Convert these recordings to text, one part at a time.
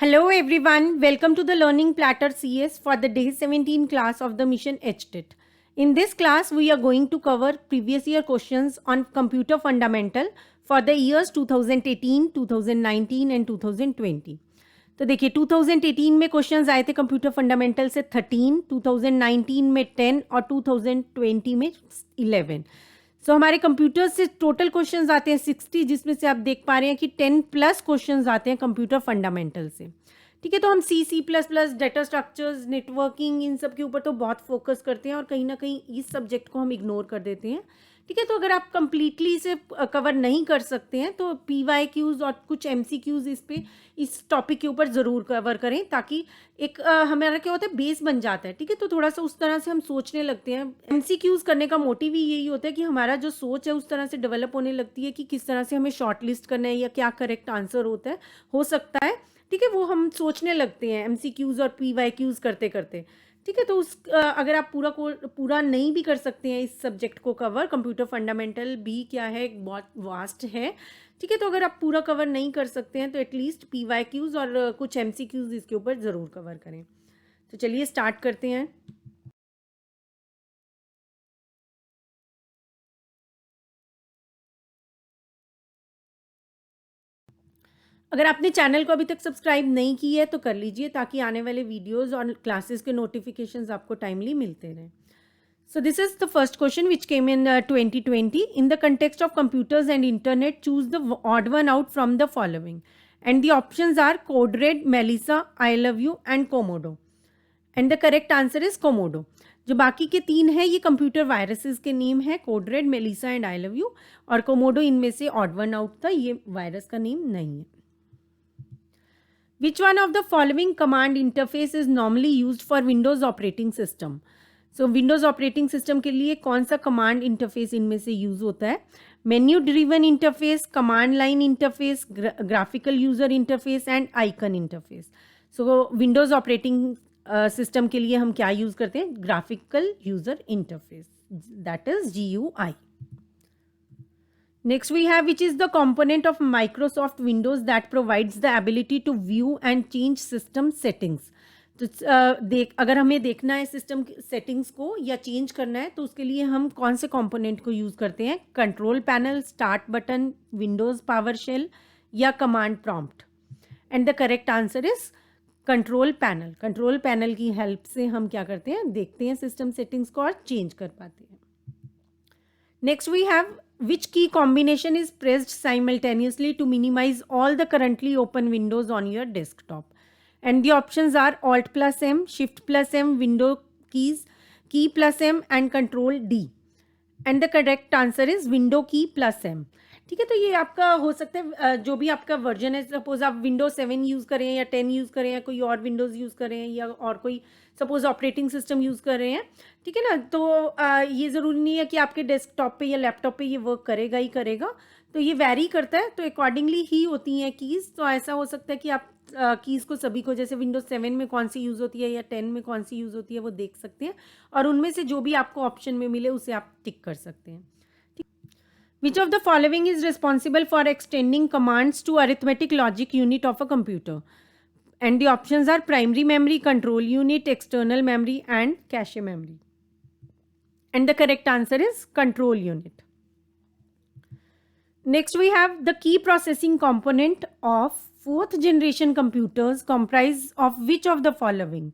Hello everyone, welcome to the Learning Platter CS for the day 17 class of the Mission HTIT. In this class, we are going to cover previous year questions on computer fundamental for the years 2018, 2019 and 2020. तो देखिए 2018 में questions आए थे computer fundamental से 13, 2019 में 10 और 2020 में 11. सो हमारे कंप्यूटर से टोटल क्वेश्चंस आते हैं 60, जिसमें से आप देख पा रहे हैं कि 10 प्लस क्वेश्चंस आते हैं कंप्यूटर फंडामेंटल से. ठीक है, तो हम C++, डेटा स्ट्रक्चर्स, नेटवर्किंग, इन सब के ऊपर तो बहुत फोकस करते हैं और कहीं ना कहीं इस सब्जेक्ट को हम इग्नोर कर देते हैं. ठीक है, तो अगर आप कंप्लीटली इसे कवर नहीं कर सकते हैं तो PYQs और कुछ MCQs इस टॉपिक के ऊपर ज़रूर कवर करें, ताकि एक हमारा क्या होता है, बेस बन जाता है. ठीक है, तो थोड़ा सा उस तरह से हम सोचने लगते हैं. MCQs करने का मोटिव ही यही होता है कि हमारा जो सोच है उस तरह से डेवलप होने लगती है कि किस तरह से हमें शॉर्ट लिस्ट करना है या क्या करेक्ट आंसर होता है, हो सकता है. ठीक है, वो हम सोचने लगते हैं MCQs और PYQs करते करते. ठीक है, तो अगर आप पूरा नहीं भी कर सकते हैं इस सब्जेक्ट को कवर, कंप्यूटर फंडामेंटल भी क्या है, बहुत वास्ट है. ठीक है, तो अगर आप पूरा कवर नहीं कर सकते हैं तो एटलीस्ट PYQs और कुछ MCQs इसके ऊपर ज़रूर कवर करें. तो चलिए स्टार्ट करते हैं. अगर आपने चैनल को अभी तक सब्सक्राइब नहीं की है तो कर लीजिए, ताकि आने वाले वीडियोस और क्लासेस के नोटिफिकेशंस आपको टाइमली मिलते रहें. So this is the first question which came in 2020. In the context of computers and internet, choose the odd one out from the following. And the options are Code Red, Melissa, I Love You and Komodo. And the correct answer is Komodo. जो बाकी के तीन हैं ये computer viruses के name है, code red, Melissa and I love you, और Komodo इनमें से ऑड वन आउट था, ये वायरस का नेम नहीं है. Which one of the following command interface is normally used for Windows operating system? So Windows operating system के लिए कौन सा command interface इनमें से use होता है? Menu driven interface, command line interface, graphical user interface and icon interface. So Windows operating system के लिए हम क्या use करते हैं? Graphical user interface, that is GUI. Next we have, which is the component of Microsoft Windows that provides the ability to view and change system settings. तो अगर हमें देखना है सिस्टम सेटिंग्स को या चेंज करना है तो उसके लिए हम कौन से कंपोनेंट को यूज़ करते हैं? Control panel, start button, Windows PowerShell या command prompt. And the correct answer is control panel. Control panel की हेल्प से हम क्या करते हैं, देखते हैं सिस्टम सेटिंग्स को और चेंज कर पाते हैं. Next we have, which key combination is pressed simultaneously to minimize all the currently open windows on your desktop? And the options are Alt plus M, Shift plus M, Window keys, Key plus M and Control D. And the correct answer is Window key plus M. ठीक है, तो ये आपका हो सकता है जो भी आपका वर्जन है, सपोज आप Windows 7 यूज़ करें या 10 यूज़ करें या कोई और विंडोज़ यूज़ करें या और कोई सपोज ऑपरेटिंग सिस्टम यूज़ कर रहे हैं. ठीक है ना, तो ये ज़रूरी नहीं है कि आपके डेस्कटॉप पे या लैपटॉप पे ये वर्क करेगा ही करेगा. तो ये वैरी करता है, तो अकॉर्डिंगली ही होती हैं कीज़. तो ऐसा हो सकता है कि आप कीज़ को सभी को, जैसे Windows 7 में कौन सी यूज़ होती है या 10 में कौन सी यूज़ होती है, वो देख सकते हैं और उनमें से जो भी आपको ऑप्शन में मिले उसे आप टिक कर सकते हैं. Which of the following is responsible for extending commands to arithmetic logic unit of a computer? And the options are primary memory, control unit, external memory and cache memory. And the correct answer is control unit. Next we have the key processing component of fourth generation computers comprise of which of the following?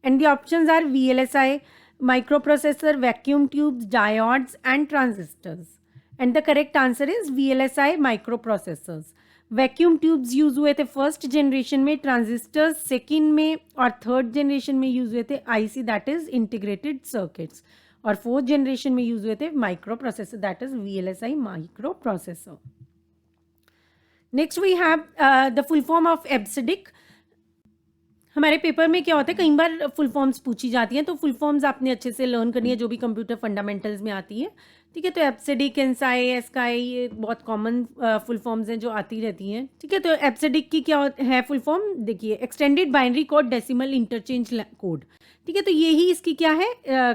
And the options are VLSI, microprocessor, vacuum tubes, diodes and transistors. And the correct answer is VLSI microprocessors. Vacuum tubes use हुए थे first generation में, transistors second में और third generation में use हुए थे IC, that is integrated circuits, और fourth generation में यूज हुए थे microprocessor, that is VLSI microprocessor. Next we have the full form of EBCDIC. हमारे पेपर में क्या होता है, कई बार फुल फॉर्म्स पूछी जाती हैं, तो फुल फॉर्म्स आपने अच्छे से लर्न करनी है जो भी कंप्यूटर फंडामेंटल्स में आती है. ठीक है, तो एब्सिडिक, एनसाई, एस्काई, ये बहुत कॉमन फुल फॉर्म्स हैं जो आती रहती हैं. ठीक है, तो एब्सिडिक की क्या है फुल फॉर्म, देखिए, extended binary code decimal interchange code. ठीक है, तो यही इसकी क्या है,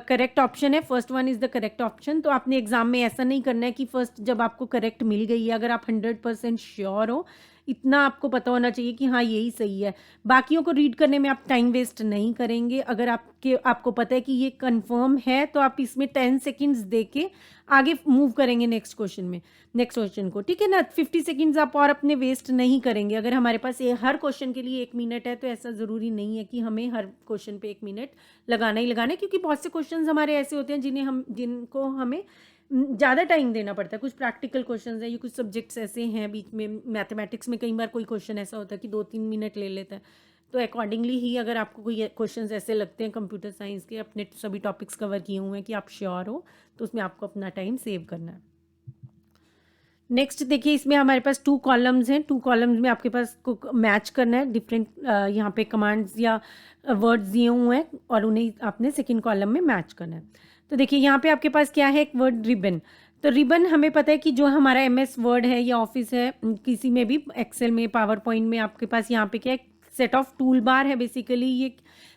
करेक्ट ऑप्शन है. First one is the correct option. तो आपने एग्जाम में ऐसा नहीं करना है कि फर्स्ट जब आपको करेक्ट मिल गई है, अगर आप 100% श्योर हो इतना आपको पता होना चाहिए कि हाँ यही सही है। बाकियों को रीड करने में आप टाइम वेस्ट नहीं करेंगे। अगर आपको पता है कि ये कंफर्म है तो आप इसमें 10 सेकंड्स दे के आगे मूव करेंगे नेक्स्ट क्वेश्चन को, ठीक है ना। 50 सेकंड्स आप और अपने वेस्ट नहीं करेंगे। अगर हमारे पास हर क्वेश्चन के लिए 1 मिनट है तो ऐसा ज़रूरी नहीं है कि हमें हर क्वेश्चन पे 1 मिनट लगाना ही लगाना है, क्योंकि बहुत से क्वेश्चंस हमारे ऐसे होते हैं जिनको हमें ज़्यादा टाइम देना पड़ता है। कुछ प्रैक्टिकल क्वेश्चंस हैं, ये कुछ सब्जेक्ट्स ऐसे हैं बीच में। मैथमेटिक्स में कई बार कोई क्वेश्चन ऐसा होता है कि 2-3 मिनट ले लेता है। तो अकॉर्डिंगली ही अगर आपको कोई क्वेश्चंस ऐसे लगते हैं कंप्यूटर साइंस के, अपने सभी टॉपिक्स कवर किए हुए हैं कि आप श्योर हो, तो उसमें आपको अपना टाइम सेव करना है। नेक्स्ट देखिए, इसमें हमारे पास 2 कॉलम्स हैं। 2 कॉलम्स में आपके पास को मैच करना है डिफरेंट यहाँ पे कमांड्स या वर्ड्स दिए हुए हैं और उन्हें आपने सेकंड कॉलम में मैच करना है। तो देखिए यहाँ पे आपके पास क्या है, एक वर्ड रिबन। तो रिबन हमें पता है कि जो हमारा MS वर्ड है या ऑफिस है, किसी में भी, एक्सेल में, पावर पॉइंट में, आपके पास यहाँ पे क्या है, सेट ऑफ टूल बार है बेसिकली ये,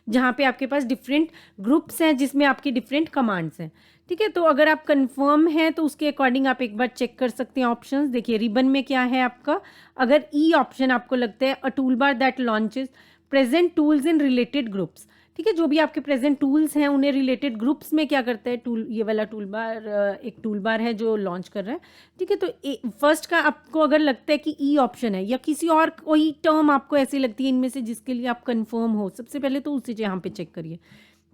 जहाँ पे आपके पास डिफरेंट ग्रुप्स हैं जिसमें आपकी डिफरेंट कमांड्स हैं, ठीक है। तो अगर आप कंफर्म हैं तो उसके अकॉर्डिंग आप एक बार चेक कर सकते हैं ऑप्शंस। देखिए रिबन में क्या है आपका, अगर ई ऑप्शन आपको लगता है, a tool bar that launches present tools in related groups, ठीक है। जो भी आपके प्रेजेंट टूल्स हैं उन्हें रिलेटेड ग्रुप्स में क्या करता है, ये वाला टूल बार एक टूल बार है जो लॉन्च कर रहा है, ठीक है। तो फर्स्ट का आपको अगर लगता है कि ई ऑप्शन है या किसी और कोई टर्म आपको ऐसी लगती है इनमें से जिसके लिए आप कंफर्म हो, सबसे पहले तो उसे यहाँ पे चेक करिए,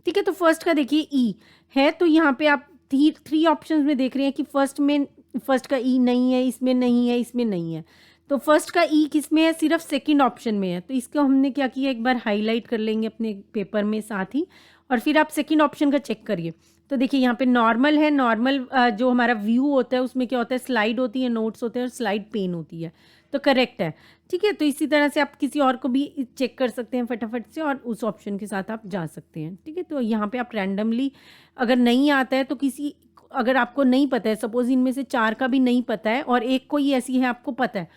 ठीक है। तो फर्स्ट का देखिए ई है, तो यहाँ पे आप 3 ऑप्शंस में देख रहे हैं कि फर्स्ट का ई नहीं है, इसमें नहीं है, इसमें नहीं है। तो फर्स्ट का ई किस में है, सिर्फ सेकंड ऑप्शन में है। तो इसको हमने क्या किया, एक बार हाईलाइट कर लेंगे अपने पेपर में साथ ही, और फिर आप सेकंड ऑप्शन का चेक करिए। तो देखिए यहाँ पे नॉर्मल है। नॉर्मल जो हमारा व्यू होता है उसमें क्या होता है, स्लाइड होती है, नोट्स होते हैं और स्लाइड पेन होती है, तो करेक्ट है, ठीक है। तो इसी तरह से आप किसी और को भी चेक कर सकते हैं फटाफट से और उस ऑप्शन के साथ आप जा सकते हैं, ठीक है। तो यहाँ पे आप रैंडमली, अगर नहीं आता है तो अगर आपको नहीं पता है, सपोज इनमें से 4 का भी नहीं पता है और एक कोई ऐसी है आपको पता है,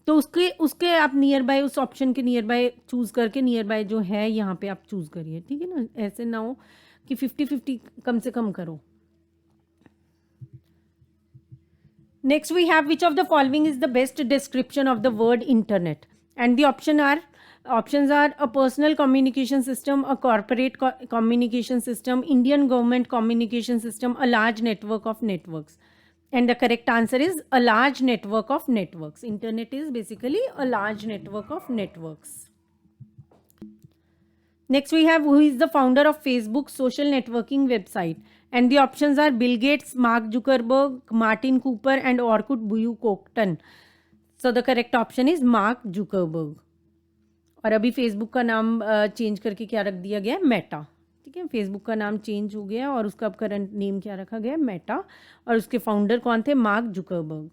तो उसके आप नियर बाय, उस ऑप्शन के नियर बाय चूज़ करके नियर बाय जो है यहाँ पे आप चूज़ करिए, ठीक है ना। ऐसे ना हो कि 50-50 कम से कम करो। Next we have, which of the following is the best description of the word internet? And the options are a personal communication system, a corporate communication system, Indian government communication system, a large network of networks. And the correct answer is a large network of networks. Internet is basically a large network of networks. Next we have, who is the founder of Facebook social networking website? And the options are Bill Gates, Mark Zuckerberg, Martin Cooper and Orkut Buyu Koktan. So the correct option is Mark Zuckerberg. और अभी Facebook का नाम change करके क्या रख दिया गया है, मेटा, ठीक है। फेसबुक का नाम चेंज हो गया और उसका अब करंट नेम क्या रखा गया है, मेटा, और उसके फाउंडर कौन थे, Mark Zuckerberg.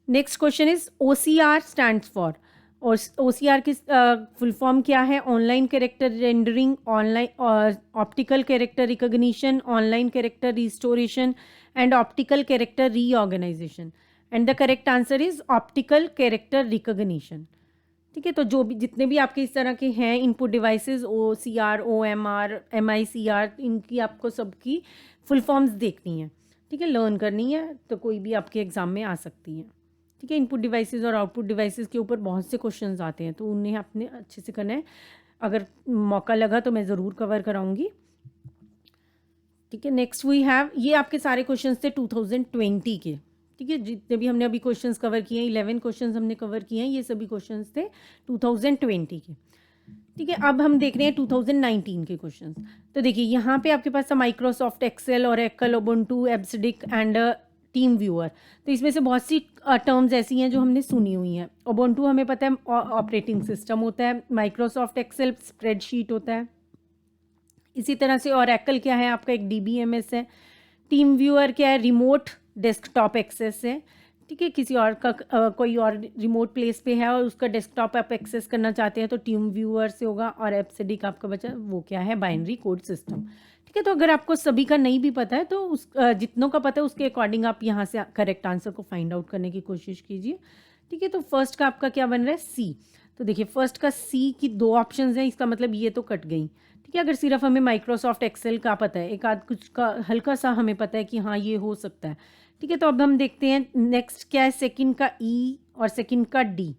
Next question is OCR stands for, और OCR की फुल फॉर्म क्या है, online character rendering, online optical character recognition, online character restoration and optical character reorganisation. And the correct answer is optical character recognition, ठीक है। तो जो भी जितने भी आपके इस तरह के हैं input devices, OCR, OMR, MICR, इनकी आपको सबकी फुल फॉर्म्स देखनी है, ठीक है, लर्न करनी है, तो कोई भी आपके एग्जाम में आ सकती है, ठीक है। इनपुट डिवाइसेस और आउटपुट डिवाइसेस के ऊपर बहुत से क्वेश्चंस आते हैं, तो उन्हें आपने अच्छे से करना है। अगर मौका लगा तो मैं ज़रूर कवर कराऊंगी, ठीक है। नेक्स्ट वी हैव, ये आपके सारे क्वेश्चंस थे 2020 के, ठीक है। जितने भी हमने अभी क्वेश्चंस कवर किए हैं, 11 क्वेश्चंस हमने कवर किए हैं, ये सभी क्वेश्चंस थे 2020 के, ठीक है। अब हम देख रहे हैं 2019 के क्वेश्चंस। तो देखिए यहाँ पे आपके पास Microsoft Excel, Oracle, Ubuntu, EBCDIC and TeamViewer. तो इसमें से बहुत सी टर्म्स ऐसी हैं जो हमने सुनी हुई हैं। उबुंटू हमें पता है ऑपरेटिंग सिस्टम होता है, माइक्रोसॉफ्ट एक्सेल स्प्रेडशीट होता है, इसी तरह से ओरेकल क्या है आपका, एक DBMS है। टीम व्यूअर क्या है, रिमोट डेस्कटॉप एक्सेस है, ठीक है। किसी और का कोई और रिमोट प्लेस पे है और उसका डेस्कटॉप आप एक्सेस करना चाहते हैं तो टीम व्यूअर से होगा। और एब्सिडिक आपका बचा, वो क्या है, बाइनरी कोड सिस्टम, ठीक है। तो अगर आपको सभी का नहीं भी पता है तो उस जितनों का पता है उसके अकॉर्डिंग आप यहाँ से करेक्ट आंसर को फाइंड आउट करने की कोशिश कीजिए, ठीक है। तो फर्स्ट का आपका क्या बन रहा है, सी। तो देखिए फर्स्ट का सी की 2 ऑप्शंस हैं, इसका मतलब ये तो कट गई, ठीक है। अगर सिर्फ हमें माइक्रोसॉफ्ट एक्सेल का पता है, एक आध कुछ का हल्का सा हमें पता है कि हाँ ये हो सकता है, ठीक है। तो अब हम देखते हैं नेक्स्ट क्या है, सेकंड का ई और सेकंड का डी।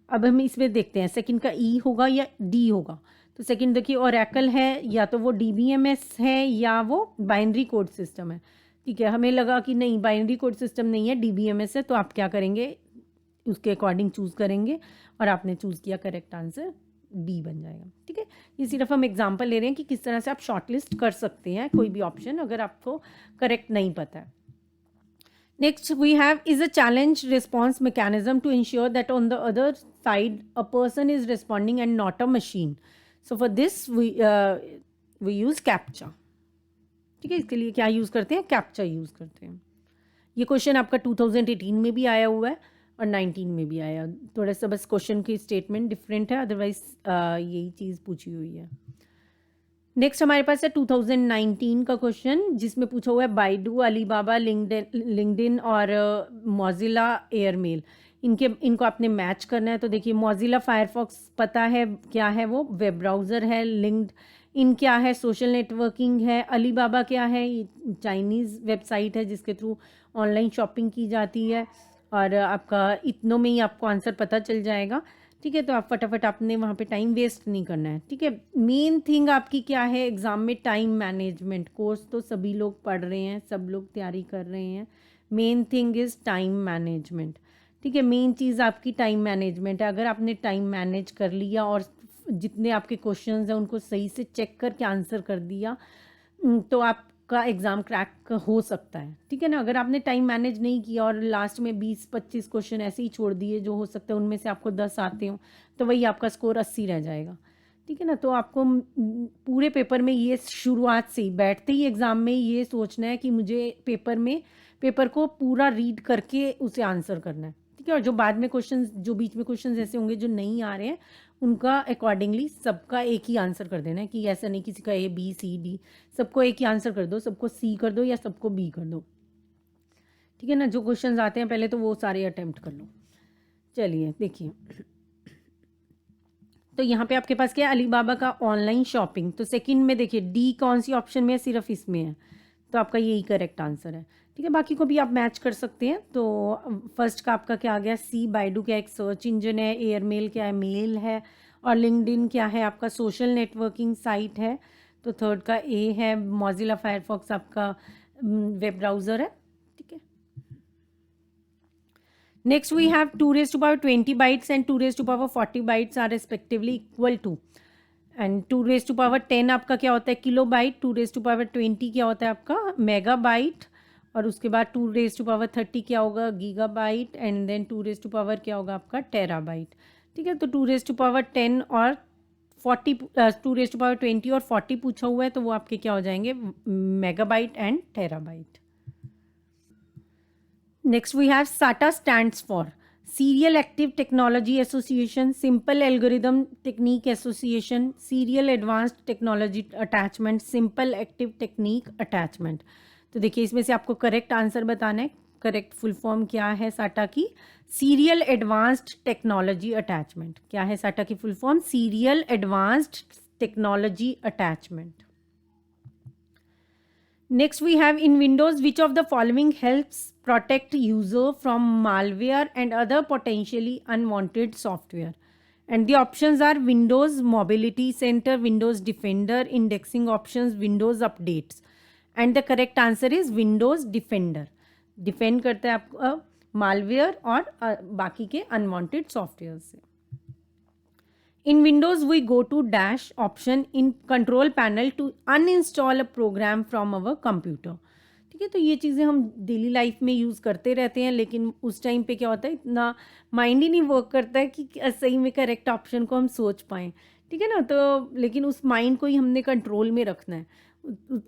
अब हम इसमें देखते हैं सेकंड का ई होगा या डी होगा। तो सेकंड देखिए ओरेकल है, या तो वो डीबीएमएस है या वो बाइनरी कोड सिस्टम है। ठीक है, हमें लगा कि नहीं बाइनरी कोड सिस्टम नहीं है, डीबीएमएस है, तो आप क्या करेंगे उसके अकॉर्डिंग चूज़ करेंगे और आपने चूज़ किया, करेक्ट आंसर बी बन जाएगा। ठीक है, ये सिर्फ हम एग्जांपल ले रहे हैं कि किस तरह से आप शॉर्टलिस्ट कर सकते हैं कोई भी ऑप्शन अगर आपको करेक्ट नहीं पता है। Next we have is a challenge response mechanism to ensure that on the other side a person is responding and not a machine. So for this we use captcha. ठीक है, इसके लिए क्या यूज़ करते हैं, कैप्चा यूज़ करते हैं। ये क्वेश्चन आपका 2018 में भी आया हुआ है और 19 में भी आया। थोड़ा सा बस क्वेश्चन की स्टेटमेंट डिफरेंट है, अदरवाइज यही चीज़ पूछी हुई है। नेक्स्ट हमारे पास है 2019 का क्वेश्चन जिसमें पूछा हुआ है बाइडू, अलीबाबा, लिंक्डइन और मोजिला एयरमेल, इनको आपने मैच करना है। तो देखिए मोजिला फायरफॉक्स पता है क्या है, वो वेब ब्राउज़र है। लिंक्डइन क्या है, सोशल नेटवर्किंग है। अलीबाबा क्या है, चाइनीज़ वेबसाइट है जिसके थ्रू ऑनलाइन शॉपिंग की जाती है। और आपका इतनों में ही आपको आंसर पता चल जाएगा। ठीक है, तो आप फटाफट आपने वहाँ पे टाइम वेस्ट नहीं करना है। ठीक है, मेन थिंग आपकी क्या है एग्ज़ाम में, टाइम मैनेजमेंट। कोर्स तो सभी लोग पढ़ रहे हैं, सब लोग तैयारी कर रहे हैं। Main thing is time management. ठीक है, मेन चीज़ आपकी टाइम मैनेजमेंट है। अगर आपने टाइम मैनेज कर लिया और जितने आपके क्वेश्चंस हैं उनको सही से चेक करके आंसर कर दिया तो आपका एग्ज़ाम क्रैक हो सकता है। ठीक है ना, अगर आपने टाइम मैनेज नहीं किया और लास्ट में 20-25 क्वेश्चन ऐसे ही छोड़ दिए जो हो सकता है उनमें से आपको 10 आते हो, तो वही आपका स्कोर 80 रह जाएगा। ठीक है ना, तो आपको पूरे पेपर में ये शुरुआत से ही बैठते ही एग्ज़ाम में ये सोचना है कि मुझे पेपर को पूरा रीड करके उसे आंसर करना है। ठीक है, और जो बाद में क्वेश्चन, जो बीच में क्वेश्चन ऐसे होंगे जो नहीं आ रहे हैं, उनका अकॉर्डिंगली सबका एक ही आंसर कर देना है कि ऐसा नहीं किसी का ए बी सी डी, सबको एक ही आंसर कर दो, सबको सी कर दो या सबको बी कर दो। ठीक है ना, जो क्वेश्चंस आते हैं पहले तो वो सारे अटेम्प्ट कर लो। चलिए देखिए, तो यहाँ पे आपके पास क्या है, अलीबाबा का ऑनलाइन शॉपिंग। तो सेकंड में देखिए डी कौन सी ऑप्शन में है, सिर्फ इसमें है, तो आपका यही करेक्ट आंसर है। ठीक है, बाकी को भी आप मैच कर सकते हैं। तो फर्स्ट का आपका क्या आ गया, सी बाइडू क्या एक सर्च इंजन है, एयरमेल क्या है मेल है, और लिंक्डइन क्या है आपका सोशल नेटवर्किंग साइट है। तो थर्ड का ए है, मोजिला फायरफॉक्स आपका वेब ब्राउज़र है। ठीक है, next we have 2 raised to power 20 bytes and 2 raised to power 40 bytes are respectively equal to, and 2 raised to power 10 आपका क्या होता है kilo byte, 2 raised to power 20 क्या होता है आपका मेगा बाइट, और उसके बाद 2 raised to power 30 क्या होगा gigabyte, and then 2 raised to power क्या होगा आपका टेरा बाइट। ठीक है, तो 2 raised to power 10 और 40 2 raised to power 20 और 40 पूछा हुआ है, तो वो आपके क्या हो जाएंगे megabyte and terabyte. Next we have SATA stands for Serial Active Technology Association, Simple Algorithm Technique Association, Serial Advanced Technology Attachment, Simple Active Technique Attachment। तो देखिए इसमें से आपको करेक्ट आंसर बताना है। करेक्ट फुल फॉर्म क्या है साटा की, सीरियल एडवांस्ड टेक्नोलॉजी अटैचमेंट। क्या है साटा की full form, serial advanced technology attachment. Next we have in Windows, which of the following helps protect user from malware and other potentially unwanted software? And the options are Windows Mobility Center, Windows Defender, Indexing Options, Windows Updates. And the correct answer is Windows Defender. Defend करता है आपको malware और बाकी के unwanted software से। In Windows, we go to dash option in control panel to uninstall a program from our computer. ठीक है, तो ये चीज़ें हम डेली लाइफ में यूज़ करते रहते हैं, लेकिन उस टाइम पे क्या होता है इतना माइंड ही नहीं वर्क करता है कि सही में करेक्ट ऑप्शन को हम सोच पाएँ। ठीक है ना, तो लेकिन उस माइंड को ही हमने कंट्रोल में रखना है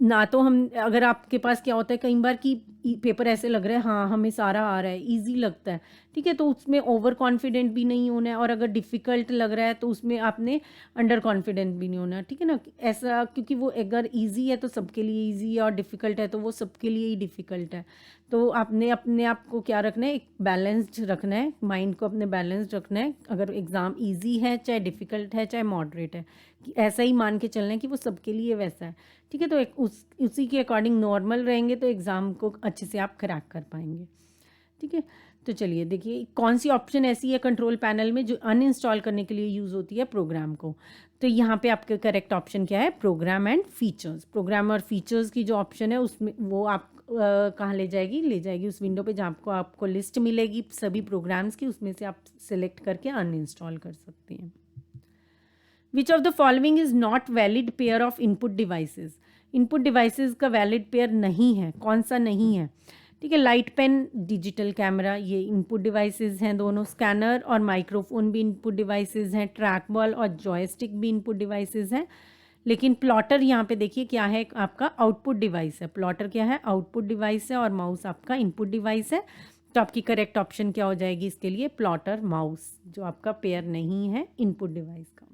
ना। तो हम अगर आपके पास क्या होता है कई बार कि पेपर ऐसे लग रहा है हाँ हमें सारा आ रहा है, इजी लगता है। ठीक है, तो उसमें ओवर कॉन्फिडेंट भी नहीं होना है, और अगर डिफ़िकल्ट लग रहा है तो उसमें आपने अंडर कॉन्फिडेंट भी नहीं होना है। ठीक है ना, ऐसा क्योंकि वो अगर इजी है तो सबके लिए इजी है, और डिफ़िकल्ट है तो वो सबके लिए ही डिफ़िकल्ट है। तो आपने अपने आप को क्या रखना है, एक बैलेंस्ड रखना है, माइंड को अपने बैलेंस्ड रखना है। अगर एग्ज़ाम ईजी है, चाहे डिफ़िकल्ट है, चाहे मॉडरेट है, कि ऐसा ही मान के चलना है कि वो सबके लिए वैसा है। ठीक है, तो एक उसी के अकॉर्डिंग नॉर्मल रहेंगे तो एग्ज़ाम को अच्छे से आप क्रैक कर पाएंगे। ठीक है, तो चलिए देखिए कौन सी ऑप्शन ऐसी है कंट्रोल पैनल में जो अनइंस्टॉल करने के लिए यूज़ होती है प्रोग्राम को। तो यहाँ पे आपका करेक्ट ऑप्शन क्या है, प्रोग्राम एंड फीचर्स। प्रोग्राम और फीचर्स की जो ऑप्शन है उसमें वो आप कहाँ ले जाएगी उस विंडो पे जहाँ आपको लिस्ट मिलेगी सभी प्रोग्राम्स की, उसमें से आप सिलेक्ट करके अनइंस्टॉल कर सकते हैं। विच of the following is not valid pair of input devices. Input devices का वैलिड पेयर नहीं है, कौन सा नहीं है, ठीक है। लाइट पेन, डिजिटल कैमरा, ये इनपुट डिवाइसेस हैं दोनों। स्कैनर और माइक्रोफोन भी इनपुट डिवाइसेस हैं। ट्रैक बॉल और जॉयस्टिक भी इनपुट डिवाइसेस हैं। लेकिन प्लॉटर यहाँ पे देखिए क्या है, आपका आउटपुट डिवाइस है। प्लॉटर क्या है, आउटपुट डिवाइस है, और माउस आपका इनपुट डिवाइस है। तो आपकी करेक्ट ऑप्शन क्या हो जाएगी इसके लिए, प्लॉटर माउस, जो आपका पेयर नहीं है इनपुट डिवाइस का।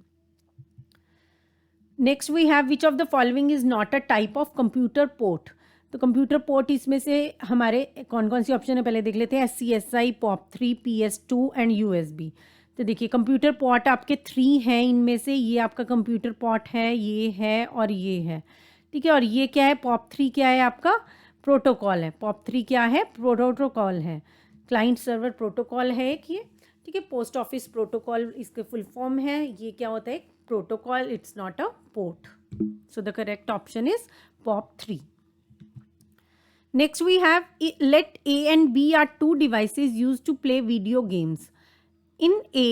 Next we have which of the following is not a type of computer port. तो कंप्यूटर पोर्ट इसमें से हमारे कौन कौन सी ऑप्शन है पहले देख लेते हैं। SCSI, POP3, PS2 and USB। तो देखिए कंप्यूटर पोर्ट आपके 3 हैं, इनमें से ये आपका कंप्यूटर पोर्ट है, ये है और ये है, ठीक है। और ये क्या है, POP3 क्या है आपका, प्रोटोकॉल है। POP3 क्या है, प्रोटोकॉल है, क्लाइंट सर्वर प्रोटोकॉल है एक ये, ठीक है। पोस्ट ऑफिस प्रोटोकॉल इसके फुल फॉर्म है। ये क्या होता है, protocol, it's not a port. So the correct option is POP3. Next we have let A and B are two devices used to play video games. In A,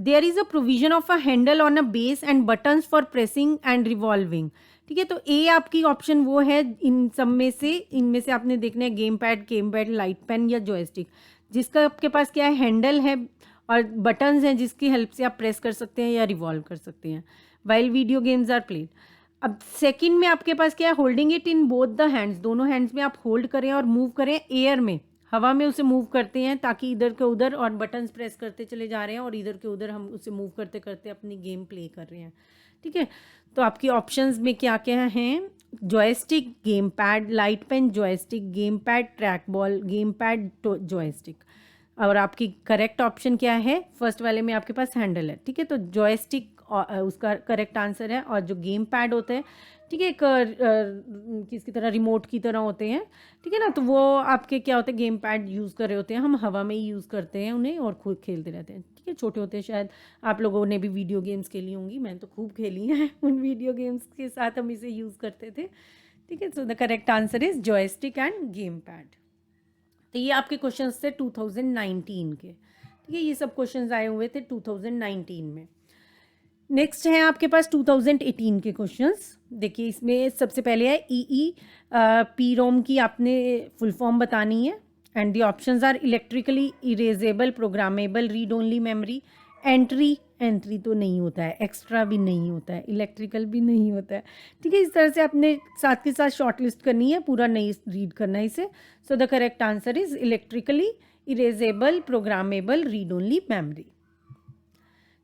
there is a provision of a handle on a base and buttons for pressing and revolving. ठीक है, तो A आपकी option वो है इन सब में से, इनमें से आपने देखना है गेम पैड, लाइट पेन या जॉयस्टिक, जिसका आपके पास क्या है, हैंडल है और बटन्स हैं जिसकी हेल्प से आप प्रेस कर सकते हैं या रिवॉल्व कर सकते हैं while video games are played. अब सेकंड में आपके पास क्या है, holding it in both the hands, दोनों हैंड्स में आप होल्ड करें और मूव करें एयर में, हवा में उसे मूव करते हैं ताकि इधर के उधर, और बटन्स प्रेस करते चले जा रहे हैं और इधर के उधर हम उसे मूव करते करते अपनी गेम प्ले कर रहे हैं, ठीक है। तो आपकी ऑप्शंस में क्या क्या हैं, joystick, game pad, light pen, joystick, game pad, track ball, game pad, joystick. और आपकी करेक्ट ऑप्शन क्या है, फर्स्ट वाले में आपके पास हैंडल है, ठीक है। तो जॉयस्टिक उसका करेक्ट आंसर है, और जो गेम पैड होते हैं, ठीक है, एक किसकी तरह, रिमोट की तरह होते हैं, ठीक है ना। तो वो आपके क्या होते हैं, गेम पैड यूज़ कर रहे होते हैं, हम हवा में ही यूज़ करते हैं उन्हें और खुद खेलते रहते हैं, ठीक है। छोटे होते हैं, शायद आप लोगों ने भी वीडियो गेम्स खेली होंगी, मैंने तो खूब खेली हैं उन वीडियो गेम्स के साथ हम इसे यूज़ करते थे, ठीक है। सो the correct answer is joystick end game pad. तो ये आपके क्वेश्चंस थे 2019 के, ठीक है। ये सब क्वेश्चंस आए हुए थे 2019 में। नेक्स्ट है आपके पास 2018 के क्वेश्चंस। देखिए इसमें सबसे पहले है EEPROM की आपने फुल फॉर्म बतानी है, and the options are electrically erasable programmable read only memory. Entry तो नहीं होता है, एक्स्ट्रा भी नहीं होता है, इलेक्ट्रिकल भी नहीं होता है, ठीक है। इस तरह से आपने साथ के साथ शॉर्ट लिस्ट करनी है, पूरा नहीं रीड करना है इसे। So the correct answer is electrically erasable programmable read only memory.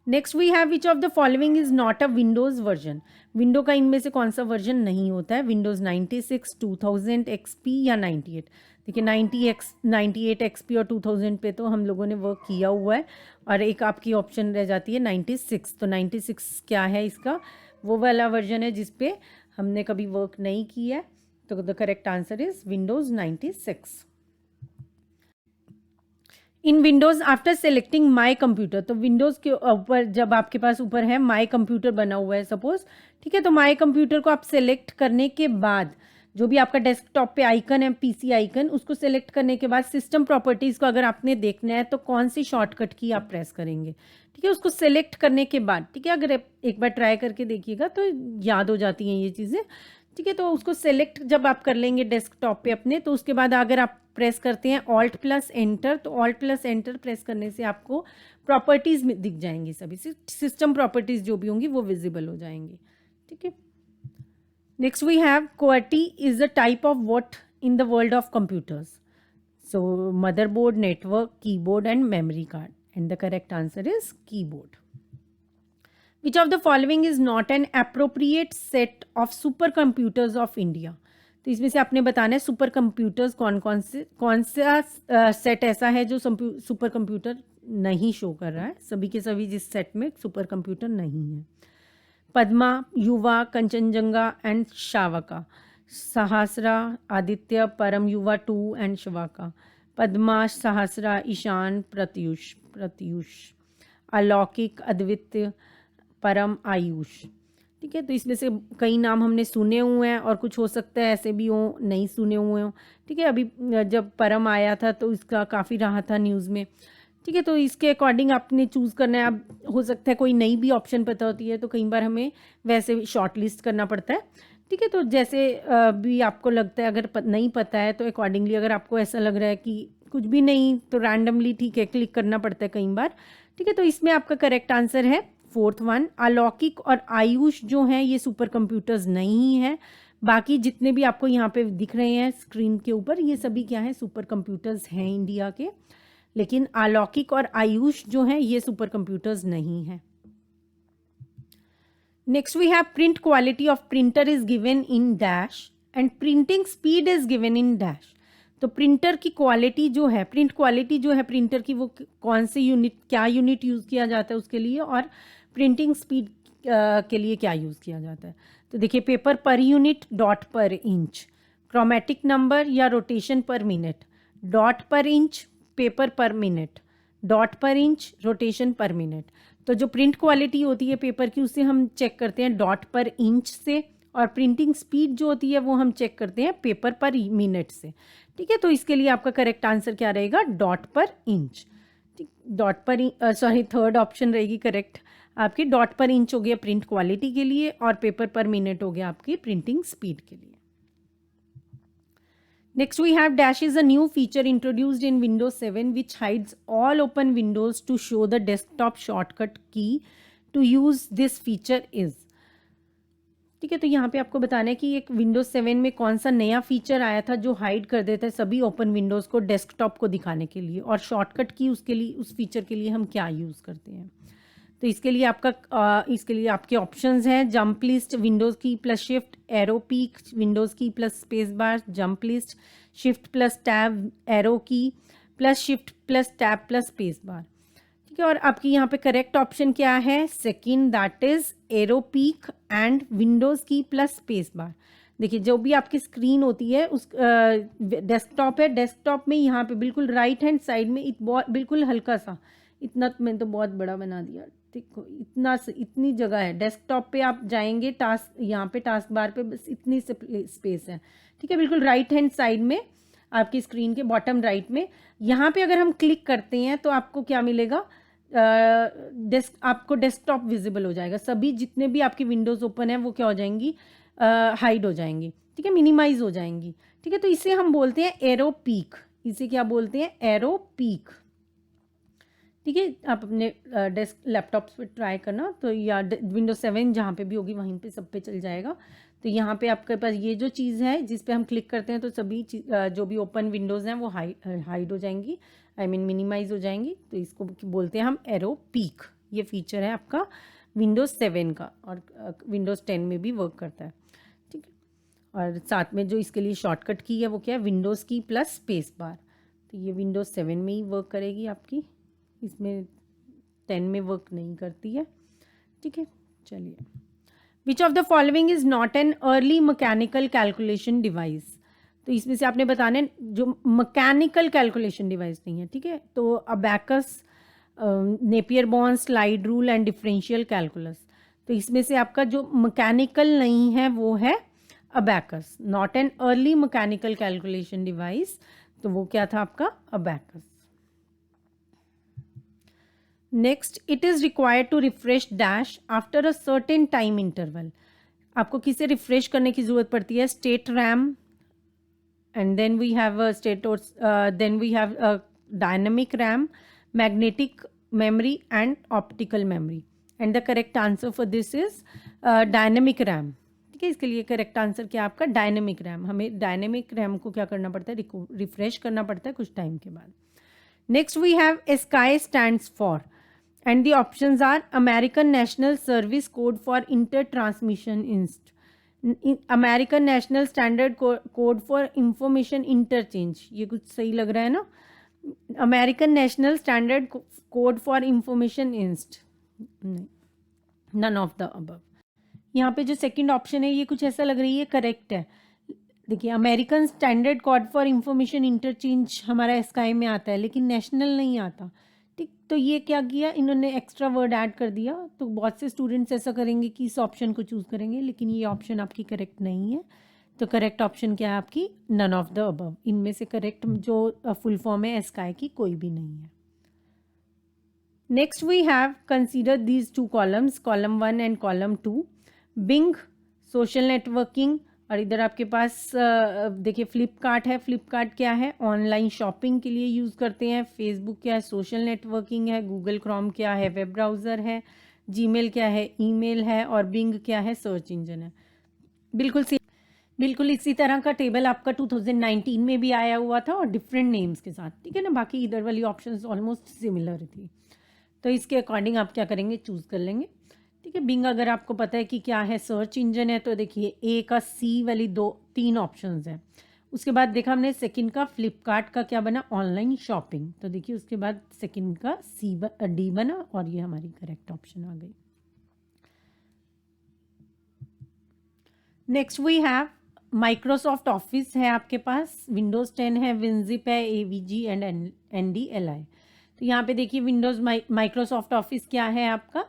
Next we have which of the following is not a Windows version. Window का इनमें से कौन सा वर्जन नहीं होता है, विंडोज़ 96, 2000 XP या 98। देखिए 98 XP और 2000 पे तो हम लोगों ने वर्क किया हुआ है, और एक आपकी ऑप्शन रह जाती है 96। तो 96 क्या है इसका, वो वाला वर्जन है जिस पे हमने कभी वर्क नहीं किया है। तो the correct answer is Windows 96। In Windows after selecting my computer, तो विंडोज़ के ऊपर जब आपके पास ऊपर है माई कंप्यूटर बना हुआ है सपोज, ठीक है। तो माई कंप्यूटर को आप सेलेक्ट करने के बाद जो भी आपका डेस्कटॉप पे आइकन है, PC आइकन, उसको सेलेक्ट करने के बाद सिस्टम प्रॉपर्टीज़ को अगर आपने देखना है तो कौन सी शॉर्टकट की आप प्रेस करेंगे, ठीक है। उसको सेलेक्ट करने के बाद, ठीक है, अगर एक बार ट्राई करके देखिएगा तो याद हो जाती हैं ये चीज़ें, ठीक है। तो उसको सेलेक्ट जब आप कर लेंगे डेस्कटॉप पे अपने, तो उसके बाद अगर आप प्रेस करते हैं Alt+Enter, तो Alt+Enter प्रेस करने से आपको प्रॉपर्टीज़ में दिख जाएंगी, सभी सिस्टम प्रॉपर्टीज़ जो भी होंगी वो विजिबल हो जाएंगी, ठीक है। Next we have QWERTY is a type of what in the world of computers. So motherboard, network, keyboard and memory card, and the correct answer is keyboard. Which of the following is not an appropriate set of supercomputers of India? तो इसमें से आपने बताना है super computers कौन सा set ऐसा है जो सुपर कंप्यूटर नहीं शो कर रहा है, सभी के सभी जिस सेट में सुपर कंप्यूटर नहीं है। पद्मा, युवा, कंचनजंगा एंड शावका, सहस्रा, आदित्य, परम युवा 2 एंड शवाका। पद्मा, सहस्रा, ईशान, प्रत्युष, अलौकिक, अद्वितीय, परम, आयुष। ठीक है, तो इसमें से कई नाम हमने सुने हुए हैं और कुछ हो सकता है ऐसे भी हो नहीं सुने हुए हो। ठीक है, अभी जब परम आया था तो इसका काफ़ी रहा था न्यूज़ में। ठीक है, तो इसके अकॉर्डिंग आपने चूज़ करना है। अब हो सकता है कोई नई भी ऑप्शन पता होती है तो कई बार हमें वैसे शॉर्ट लिस्ट करना पड़ता है। ठीक है, तो जैसे भी आपको लगता है, अगर नहीं पता है तो अकॉर्डिंगली, अगर आपको ऐसा लग रहा है कि कुछ भी नहीं तो रैंडमली ठीक है क्लिक करना पड़ता है कई बार। ठीक है, तो इसमें आपका करेक्ट आंसर है फोर्थ वन। अलौकिक और आयुष जो हैं ये सुपर कंप्यूटर्स नहीं हैं। बाकी जितने भी आपको यहाँ पे दिख रहे हैं स्क्रीन के ऊपर, ये सभी क्या हैं, सुपर कंप्यूटर्स हैं इंडिया के। लेकिन अलौकिक और आयुष जो हैं ये सुपर कंप्यूटर्स नहीं हैं। Next we have print quality of printer is given in dash and printing speed is given in dash. तो प्रिंटर की क्वालिटी जो है, प्रिंट क्वालिटी जो है प्रिंटर की, वो कौन से यूनिट, क्या यूनिट यूज़ किया जाता है उसके लिए, और प्रिंटिंग स्पीड के लिए क्या यूज़ किया जाता है। तो देखिए, पेपर पर यूनिट, डॉट पर इंच, क्रोमेटिक नंबर या रोटेशन पर मिनट, डॉट पर इंच, पेपर पर मिनट, डॉट पर इंच, रोटेशन पर मिनट। तो जो प्रिंट क्वालिटी होती है पेपर की उसे हम चेक करते हैं डॉट पर इंच से, और प्रिंटिंग स्पीड जो होती है वो हम चेक करते हैं पेपर पर मिनट से। ठीक है, तो इसके लिए आपका करेक्ट आंसर क्या रहेगा, डॉट पर इंच। ठीक, डॉट पर सॉरी, थर्ड ऑप्शन रहेगी करेक्ट आपकी। डॉट पर इंच हो गया प्रिंट क्वालिटी के लिए और पेपर पर मिनट हो गया आपकी प्रिंटिंग स्पीड के लिए। Next we have dash is a new feature introduced in Windows 7 which hides all open windows to show the desktop shortcut key to use this feature is। ठीक है, तो यहाँ पे आपको बताना है कि एक विंडोज 7 में कौन सा नया फीचर आया था जो हाइड कर देता है सभी ओपन विंडोज़ को डेस्कटॉप को दिखाने के लिए, और शॉर्टकट की उसके लिए, उस फीचर के लिए हम क्या यूज़ करते हैं। तो इसके लिए इसके लिए आपके ऑप्शंस हैं jump list, Windows key plus shift, Aero peek, Windows key plus space bar, jump list, shift plus tab, arrow key plus shift plus tab plus space bar. ठीक है, और आपकी यहाँ पे करेक्ट ऑप्शन क्या है, second, that is arrow peak and Windows key plus space बार। देखिए, जो भी आपकी स्क्रीन होती है उस डेस्कटॉप है, डेस्कटॉप में यहाँ पे बिल्कुल राइट हैंड साइड में बिल्कुल हल्का सा, इतना मैंने तो बहुत बड़ा बना दिया, देखो इतनी जगह है डेस्कटॉप पे। आप जाएंगे टास्क, यहाँ पे टास्क बार पे बस इतनी स्पेस है। ठीक है, बिल्कुल राइट हैंड साइड में आपकी स्क्रीन के बॉटम राइट में, यहाँ पे अगर हम क्लिक करते हैं तो आपको क्या मिलेगा, आपको डेस्कटॉप विजिबल हो जाएगा। सभी जितने भी आपकी विंडोज़ ओपन है वो क्या हो जाएंगी, हाइड हो जाएंगी। ठीक है, मिनिमाइज हो जाएंगी। ठीक है, तो इसे हम बोलते हैं एरो पीक। इसे क्या बोलते हैं, एरो पीक। ठीक है, आप अपने डेस्क लैपटॉप्स पे ट्राई करना, तो या विंडोज 7 जहाँ पे भी होगी वहीं पे सब पे चल जाएगा। तो यहाँ पे आपके पास ये जो चीज़ है जिस पे हम क्लिक करते हैं तो सभी जो भी ओपन विंडोज़ हैं वो हाइड हो जाएंगी, आई मीन मिनिमाइज हो जाएंगी। तो इसको बोलते हैं हम एरो पीक। ये फीचर है आपका विंडोज़ 7 का, और विंडोज़ 10 में भी वर्क करता है। ठीक है, और साथ में जो इसके लिए शॉर्टकट की है वो क्या है, विंडोज़ की प्लस स्पेस बार। तो ये विंडोज़ 7 में ही वर्क करेगी आपकी, इसमें 10 में वर्क नहीं करती है। ठीक है, चलिए, विच of the following is not an early mechanical calculation device. तो इसमें से आपने बताना है जो मैकेनिकल कैलकुलेशन डिवाइस नहीं है। ठीक है, तो abacus, Napier bond, slide rule and differential calculus. तो इसमें से आपका जो मैकेनिकल नहीं है वो है abacus, not an early mechanical calculation device. तो वो क्या था आपका, abacus. Next, it is required to refresh dash after a certain time interval. आपको किसे रिफ्रेश करने की ज़रूरत पड़ती है, state RAM, and then we have dynamic RAM, magnetic memory and optical memory. And the correct answer for this is dynamic RAM. ठीक है, इसके लिए करेक्ट आंसर क्या आपका, डायनेमिक रैम। हमें डायनेमिक रैम को क्या करना पड़ता है, रिफ्रेश करना पड़ता है कुछ टाइम के बाद। Next we have ASCII stands for, and the options are American National Service Code for Inter-Transmission American National Standard Code for Information Interchange। ये कुछ सही लग रहा है ना, American National Standard Code for Information Inst, नहीं, none of the above। यहाँ पे जो सेकंड ऑप्शन है ये कुछ ऐसा लग रही है करेक्ट है, देखिए American standard code for information interchange हमारा स्काई में आता है, लेकिन नेशनल नहीं आता। ठीक, तो ये क्या किया इन्होंने, एक्स्ट्रा वर्ड ऐड कर दिया। तो बहुत से स्टूडेंट्स ऐसा करेंगे कि इस ऑप्शन को चूज़ करेंगे, लेकिन ये ऑप्शन आपकी करेक्ट नहीं है। तो करेक्ट ऑप्शन क्या है आपकी, नन ऑफ द अबव। इनमें से करेक्ट जो फुल फॉर्म है स्काई की कोई भी नहीं है। Next we have consider these two columns, column 1 and column 2। Bing social networking, और इधर आपके पास देखिए फ्लिपकार्ट है। फ्लिपकार्ट क्या है, ऑनलाइन शॉपिंग के लिए यूज़ करते हैं। फेसबुक क्या है, सोशल नेटवर्किंग है। गूगल क्रोम क्या है, वेब ब्राउज़र है। जीमेल क्या है, ईमेल है। और बिंग क्या है, सर्च इंजन है। बिल्कुल इसी तरह का टेबल आपका 2019 में भी आया हुआ था और डिफरेंट नेम्स के साथ, ठीक है ना। बाकी इधर वाली ऑप्शंस ऑलमोस्ट सिमिलर थी। तो इसके अकॉर्डिंग आप क्या करेंगे, चूज़ कर लेंगे। ठीक है, बिंग अगर आपको पता है कि क्या है, सर्च इंजन है, तो देखिए ए का सी वाली 3 ऑप्शंस हैं। उसके बाद देखा हमने सेकंड का फ्लिपकार्ट का क्या बना, ऑनलाइन शॉपिंग। तो देखिए उसके बाद सेकंड का डी बना और ये हमारी करेक्ट ऑप्शन आ गई। Next we have Microsoft Office है आपके पास, विंडोज़ 10 है, विनजिप है, एवीजी एंड NDLI। तो यहाँ पे देखिए विंडोज़ माइक्रोसॉफ्ट ऑफिस क्या है आपका,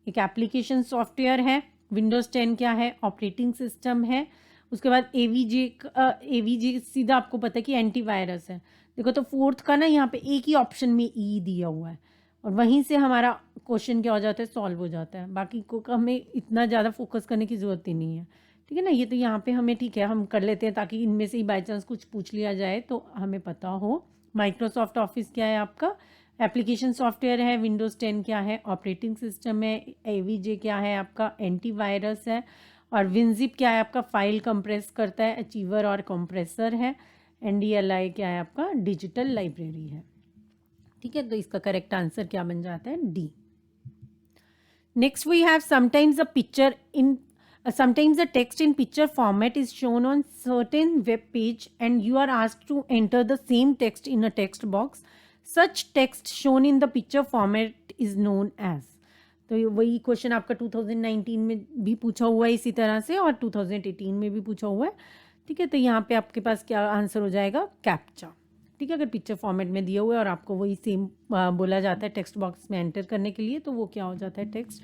एक एप्लीकेशन सॉफ्टवेयर है। विंडोज़ 10 क्या है, ऑपरेटिंग सिस्टम है। उसके बाद एवीजी सीधा आपको पता है कि एंटीवायरस है। देखो तो फोर्थ का ना यहाँ पे एक ही ऑप्शन में ई दिया हुआ है और वहीं से हमारा क्वेश्चन क्या हो जाता है, सॉल्व हो जाता है। बाकी को हमें इतना ज़्यादा फोकस करने की ज़रूरत ही नहीं है, ठीक है ना। ये तो यहाँ पे हमें ठीक है, हम कर लेते हैं ताकि इनमें से ही बाई चांस कुछ पूछ लिया जाए तो हमें पता हो। माइक्रोसॉफ्ट ऑफिस क्या है आपका, एप्लीकेशन सॉफ्टवेयर है। विंडोज़ 10 क्या है, ऑपरेटिंग सिस्टम है। एवीजे क्या है आपका, एंटीवायरस है। और विनजिप क्या है आपका, फाइल कंप्रेस करता है, अचीवर और कंप्रेसर है। NDLI क्या है आपका, डिजिटल लाइब्रेरी है। ठीक है, तो इसका करेक्ट आंसर क्या बन जाता है, D. Next we have sometimes sometimes the text in picture format is shown on certain web page and you are asked to enter the same text in a text box. Such text shown in the picture format is known as। तो वही question आपका 2019 में भी पूछा हुआ है इसी तरह से और 2018 में भी पूछा हुआ है। ठीक है, तो यहाँ पे आपके पास क्या आंसर हो जाएगा, कैप्चा। ठीक है, अगर पिक्चर फॉर्मेट में दिया हुआ है और आपको वही सेम बोला जाता है टेक्स्ट बॉक्स में एंटर करने के लिए, तो वो क्या हो जाता है, टेक्स्ट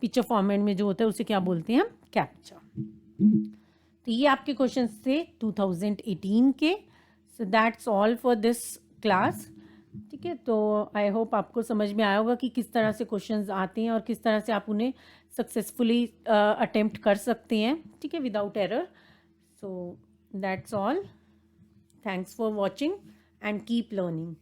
पिक्चर फॉर्मेट में जो होता है उसे क्या बोलते हैं हम, कैप्चा। तो ये आपके क्वेश्चन थे 2018 के। So that's all for this class. ठीक है, तो आई होप आपको समझ में आया होगा कि किस तरह से क्वेश्चंस आते हैं और किस तरह से आप उन्हें सक्सेसफुली अटेम्प्ट कर सकते हैं, ठीक है, without error. So that's all, thanks for watching and keep learning.